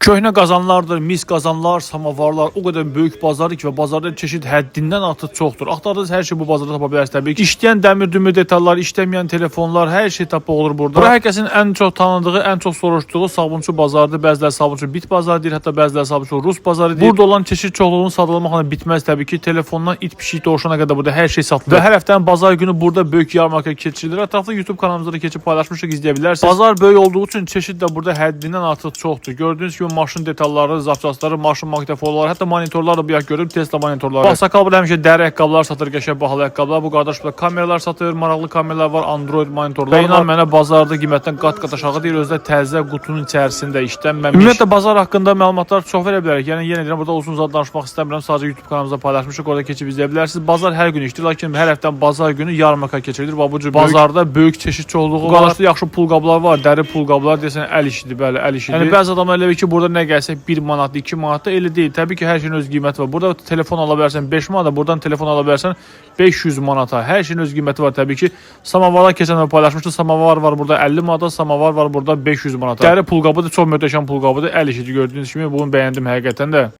Köhnə qazanlardır, mis qazanlar, samavarlar o qədər böyük bazardır ki və bazarda çeşid həddindən artıq çoxdur. Axtardığınız hər şey bu bazarda tapa bilərsiniz təbii ki. İşləyən dəmir dümür detallar, işləməyən telefonlar, hər şey tapa olur burada. Bura hər kəsin ən çox tanıdığı, ən çox soruşduğu sabunçu bazarıdır. Bəziləri sabunçu bit bazarı deyir, hətta bəziləri sabunçu rus bazarı deyir. Burada olan çeşid çoxluğunu sadalamaqla bitməz təbii ki. Telefondan it pişik dovşana qədər burada hər şey satılır. Və hər həftənin bazar günü burada böyük yarmarka keçirilir. Ətraflı YouTube kanalımızda da keçib paylaşmışıq, izləyə bilərsiniz. Bazar böyük olduğu üçün çeşid də burada həddindən artıq çoxdur. Gördüyünüz kimi maşın detalları, zapçasları, maşın maqnitofonları, hətta monitorlar da bir görüb Tesla monitorları. Baxsakal burada həmişə dəri ayaqqabılar satır, qəşəng bahalı ayaqqabılar. Bu qardaş burada kameralar satır, maraqlı kameralar var, Android monitorlar. Və inan mənə bazarda qiymətdən qat-qat aşağı deyil, özü də təzə qutunun içərisində işlənməmiş. Ümumiyyətlə bazar haqqında məlumatlar çox verə bilərik. Yəni yenə deyirəm, burada uzun zad danışmaq istəmirəm. Sadəcə YouTube kanalımızda paylaşmışıq, orada keçib izləyə bilərsiniz. Bazar hər gün işdir, lakin hər həftənin bazar günü yarmarka keçirilir. Bu cür bazarda böyük çeşid çoxluğu var. Qarşıda yaxşı pulqablar var, dəri pulqablar desən əl işidir, bəli, əl işidir. Yəni bəzi adamlar elə ki, burada nə gəlsə 1 manatdır, 2 manatdır, elə deyil. Təbii ki, hər şeyin öz qiyməti var. Burada telefon ala bilərsən 5 manata, buradan telefon ala bilərsən 500 manata. Hər şeyin öz qiyməti var təbii ki. Samavarlar keçən dəfə paylaşmışdı. Samavar var burada 50 manata, samavar var burada 500 manata. Dəri pulqabıdır, çox möhtəşəm pulqabıdır. Əl işidir gördüyünüz kimi. Bunu bəyəndim həqiqətən də.